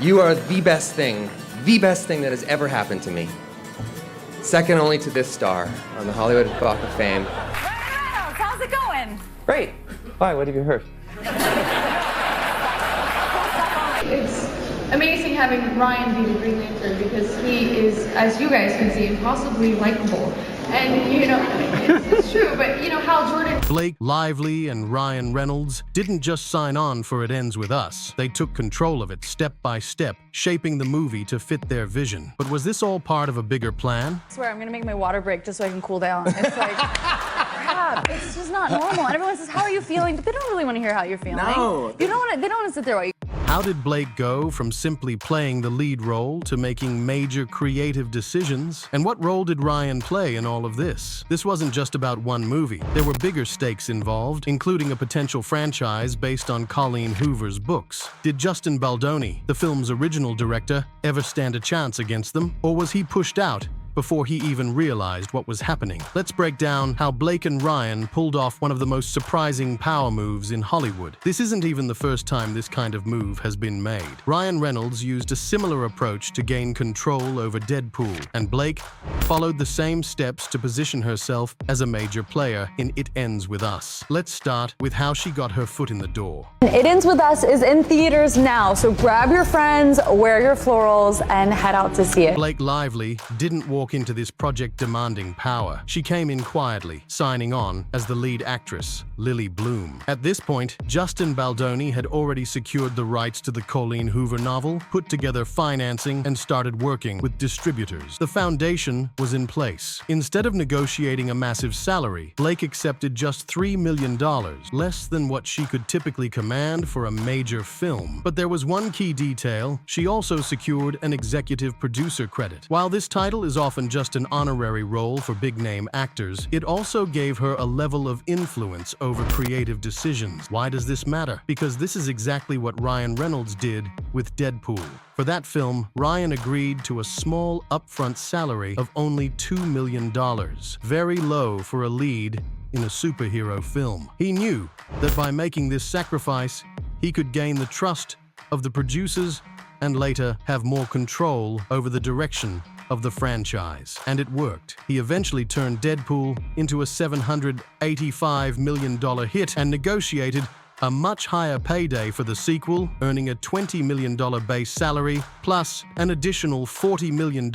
You are the best thing that has ever happened to me. Second only to this star on the Hollywood Walk of Fame. Ryan Reynolds, how's it going? Great. Why? What have you heard? It's amazing having Ryan be the Green Lantern because he is, as you guys can see, impossibly likable. And, you know, it's true, but, you know, Hal Jordan... Blake Lively and Ryan Reynolds didn't just sign on for It Ends With Us. They took control of it step by step, shaping the movie to fit their vision. But was this all part of a bigger plan? I swear, I'm gonna make my water break just so I can cool down. It's like, crap, it's just not normal. And everyone says, how are you feeling? But they don't really want to hear how you're feeling. No. They don't want to sit there while you... How did Blake go from simply playing the lead role to making major creative decisions? And what role did Ryan play in all of this? This wasn't just about one movie. There were bigger stakes involved, including a potential franchise based on Colleen Hoover's books. Did Justin Baldoni, the film's original director, ever stand a chance against them? Or was he pushed out before he even realized what was happening? Let's break down how Blake and Ryan pulled off one of the most surprising power moves in Hollywood. This isn't even the first time this kind of move has been made. Ryan Reynolds used a similar approach to gain control over Deadpool, and Blake followed the same steps to position herself as a major player in It Ends With Us. Let's start with how she got her foot in the door. It Ends With Us is in theaters now, so grab your friends, wear your florals, and head out to see it. Blake Lively didn't walk into this project demanding power. She came in quietly, signing on as the lead actress, Lily Bloom. At this point, Justin Baldoni had already secured the rights to the Colleen Hoover novel, put together financing, and started working with distributors. The foundation was in place. Instead of negotiating a massive salary, Blake accepted just $3 million, less than what she could typically command for a major film. But there was one key detail: she also secured an executive producer credit. While this title is often just an honorary role for big-name actors, it also gave her a level of influence over creative decisions. Why does this matter? Because this is exactly what Ryan Reynolds did with Deadpool. For that film, Ryan agreed to a small upfront salary of only $2 million, very low for a lead in a superhero film. He knew that by making this sacrifice, he could gain the trust of the producers and later have more control over the direction of the franchise. And it worked. He eventually turned Deadpool into a $785 million hit and negotiated a much higher payday for the sequel, earning a $20 million base salary plus an additional $40 million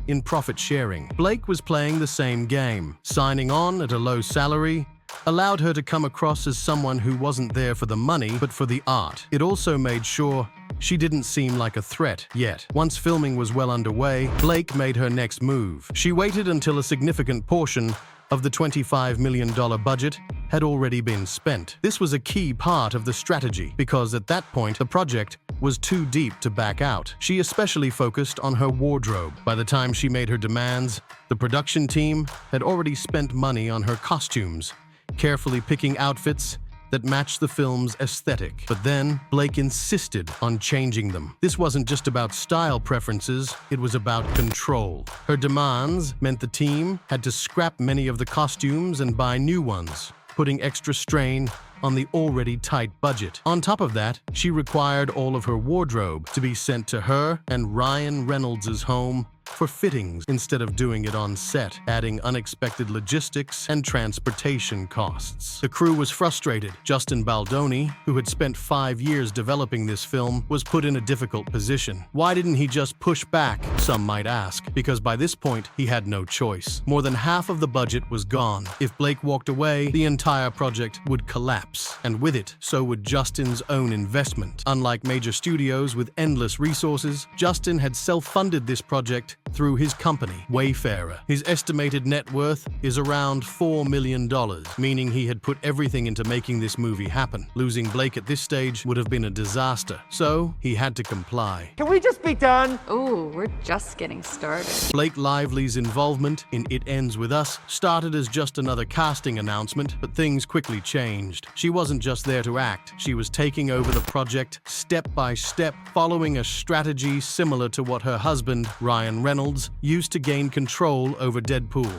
in profit sharing. Blake was playing the same game. Signing on at a low salary allowed her to come across as someone who wasn't there for the money, but for the art. It also made sure she didn't seem like a threat yet. Once filming was well underway, Blake made her next move. She waited until a significant portion of the $25 million budget had already been spent. This was a key part of the strategy because at that point, the project was too deep to back out. She especially focused on her wardrobe. By the time she made her demands, the production team had already spent money on her costumes, carefully picking outfits that matched the film's aesthetic. But then, Blake insisted on changing them. This wasn't just about style preferences, it was about control. Her demands meant the team had to scrap many of the costumes and buy new ones, putting extra strain on the already tight budget. On top of that, she required all of her wardrobe to be sent to her and Ryan Reynolds' home for fittings instead of doing it on set, adding unexpected logistics and transportation costs. The crew was frustrated. Justin Baldoni, who had spent 5 years developing this film, was put in a difficult position. Why didn't he just push back, some might ask? Because by this point, he had no choice. More than half of the budget was gone. If Blake walked away, the entire project would collapse. And with it, so would Justin's own investment. Unlike major studios with endless resources, Justin had self-funded this project through his company, Wayfarer. His estimated net worth is around $4 million, meaning he had put everything into making this movie happen. Losing Blake at this stage would have been a disaster, so he had to comply. Can we just be done? Ooh, we're just getting started. Blake Lively's involvement in It Ends With Us started as just another casting announcement, but things quickly changed. She wasn't just there to act, she was taking over the project step by step, following a strategy similar to what her husband, Ryan Reynolds, used to gain control over Deadpool.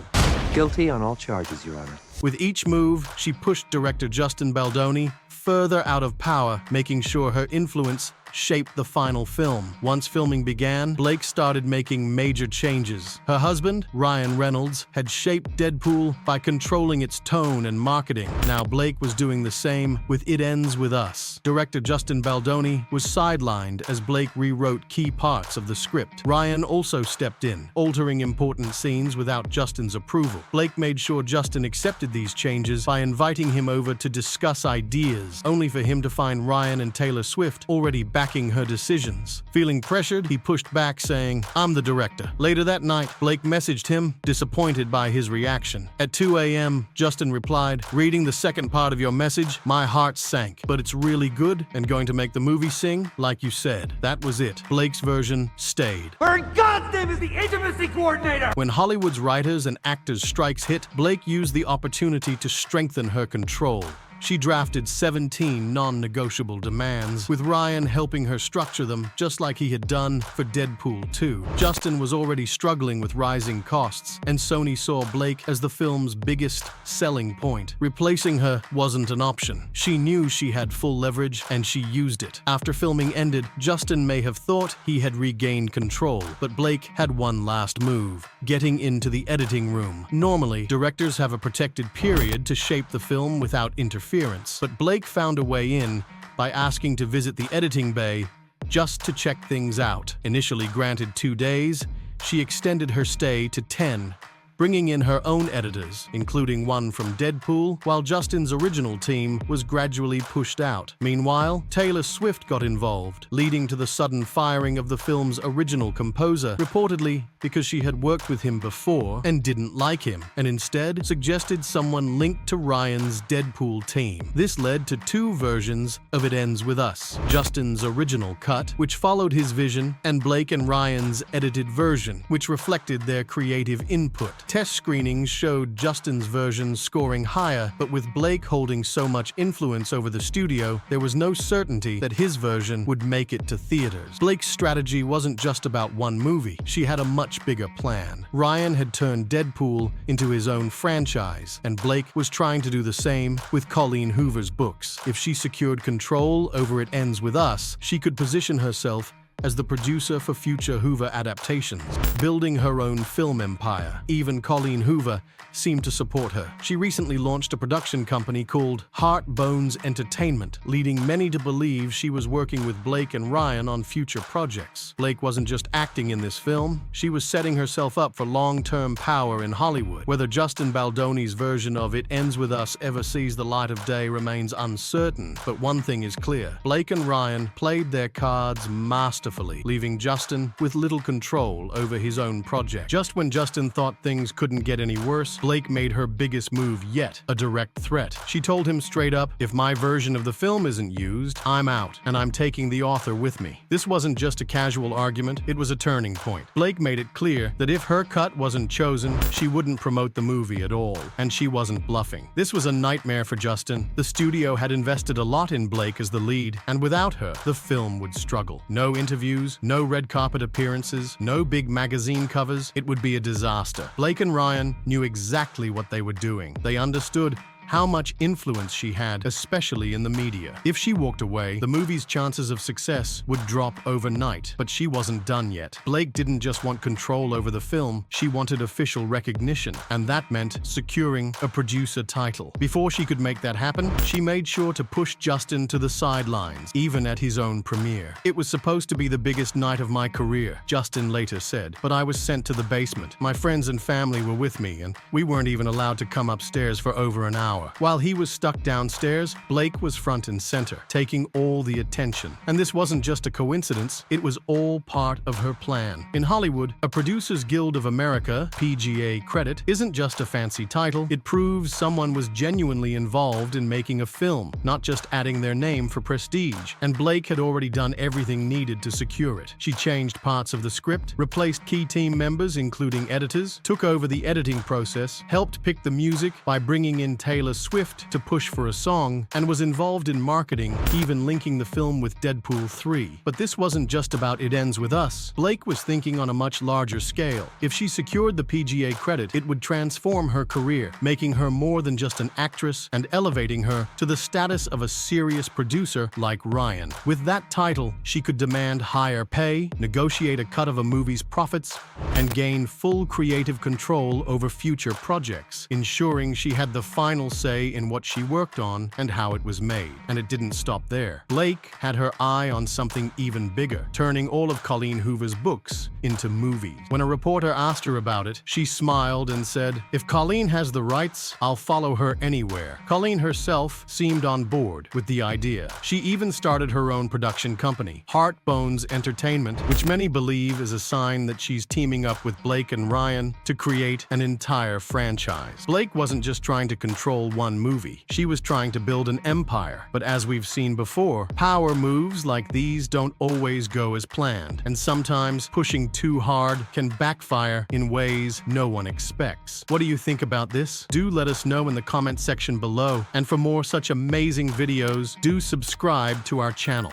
Guilty on all charges, Your Honor. With each move, she pushed director Justin Baldoni further out of power, making sure her influence shaped the final film. Once filming began, Blake started making major changes. Her husband, Ryan Reynolds, had shaped Deadpool by controlling its tone and marketing. Now Blake was doing the same with It Ends With Us. Director Justin Baldoni was sidelined as Blake rewrote key parts of the script. Ryan also stepped in, altering important scenes without Justin's approval. Blake made sure Justin accepted these changes by inviting him over to discuss ideas, only for him to find Ryan and Taylor Swift already backing her decisions. Feeling pressured, he pushed back, saying, "I'm the director." Later that night, Blake messaged him, disappointed by his reaction. At 2 a.m., Justin replied, "Reading the second part of your message, my heart sank. But it's really good and going to make the movie sing, like you said." That was it. Blake's version stayed. Where in God's name is the intimacy coordinator? When Hollywood's writers and actors' strikes hit, Blake used the opportunity to strengthen her control. She drafted 17 non-negotiable demands, with Ryan helping her structure them just like he had done for Deadpool 2. Justin was already struggling with rising costs, and Sony saw Blake as the film's biggest selling point. Replacing her wasn't an option. She knew she had full leverage, and she used it. After filming ended, Justin may have thought he had regained control, but Blake had one last move: getting into the editing room. Normally, directors have a protected period to shape the film without interference, but Blake found a way in by asking to visit the editing bay just to check things out. Initially granted 2 days, she extended her stay to 10, bringing in her own editors, including one from Deadpool, while Justin's original team was gradually pushed out. Meanwhile, Taylor Swift got involved, leading to the sudden firing of the film's original composer, reportedly because she had worked with him before and didn't like him, and instead suggested someone linked to Ryan's Deadpool team. This led to 2 versions of It Ends With Us: Justin's original cut, which followed his vision, and Blake and Ryan's edited version, which reflected their creative input. Test screenings showed Justin's version scoring higher, but with Blake holding so much influence over the studio, there was no certainty that his version would make it to theaters. Blake's strategy wasn't just about one movie. She had a much bigger plan. Ryan had turned Deadpool into his own franchise, and Blake was trying to do the same with Colleen Hoover's books. If she secured control over It Ends With Us, she could position herself as the producer for future Hoover adaptations, building her own film empire. Even Colleen Hoover seemed to support her. She recently launched a production company called Heart Bones Entertainment, leading many to believe she was working with Blake and Ryan on future projects. Blake wasn't just acting in this film, she was setting herself up for long-term power in Hollywood. Whether Justin Baldoni's version of It Ends With Us ever sees the light of day remains uncertain, but one thing is clear: Blake and Ryan played their cards masterfully, leaving Justin with little control over his own project. Just when Justin thought things couldn't get any worse, Blake made her biggest move yet, a direct threat. She told him straight up, "If my version of the film isn't used, I'm out, and I'm taking the author with me." This wasn't just a casual argument, it was a turning point. Blake made it clear that if her cut wasn't chosen, she wouldn't promote the movie at all, and she wasn't bluffing. This was a nightmare for Justin. The studio had invested a lot in Blake as the lead, and without her, the film would struggle. No interviews, no red carpet appearances, no big magazine covers. It would be a disaster. Blake and Ryan knew exactly what they were doing. They understood how much influence she had, especially in the media. If she walked away, the movie's chances of success would drop overnight. But she wasn't done yet. Blake didn't just want control over the film, she wanted official recognition, and that meant securing a producer title. Before she could make that happen, she made sure to push Justin to the sidelines, even at his own premiere. "It was supposed to be the biggest night of my career," Justin later said, "but I was sent to the basement. My friends and family were with me, and we weren't even allowed to come upstairs for over an hour." While he was stuck downstairs, Blake was front and center, taking all the attention. And this wasn't just a coincidence, it was all part of her plan. In Hollywood, a Producers Guild of America, PGA credit, isn't just a fancy title, it proves someone was genuinely involved in making a film, not just adding their name for prestige. And Blake had already done everything needed to secure it. She changed parts of the script, replaced key team members including editors, took over the editing process, helped pick the music by bringing in Taylor Taylor Swift to push for a song and was involved in marketing, even linking the film with Deadpool 3. But this wasn't just about It Ends With Us. Blake was thinking on a much larger scale. If she secured the PGA credit, it would transform her career, making her more than just an actress and elevating her to the status of a serious producer like Ryan. With that title, she could demand higher pay, negotiate a cut of a movie's profits, and gain full creative control over future projects, ensuring she had the final say in what she worked on and how it was made. And it didn't stop there. Blake had her eye on something even bigger, turning all of Colleen Hoover's books into movies. When a reporter asked her about it, she smiled and said, "If Colleen has the rights, I'll follow her anywhere." Colleen herself seemed on board with the idea. She even started her own production company, Heartbones Entertainment, which many believe is a sign that she's teaming up with Blake and Ryan to create an entire franchise. Blake wasn't just trying to control one movie. She was trying to build an empire. But as we've seen before, power moves like these don't always go as planned, and sometimes pushing too hard can backfire in ways no one expects. What do you think about this? Do let us know in the comment section below, and for more such amazing videos, do subscribe to our channel.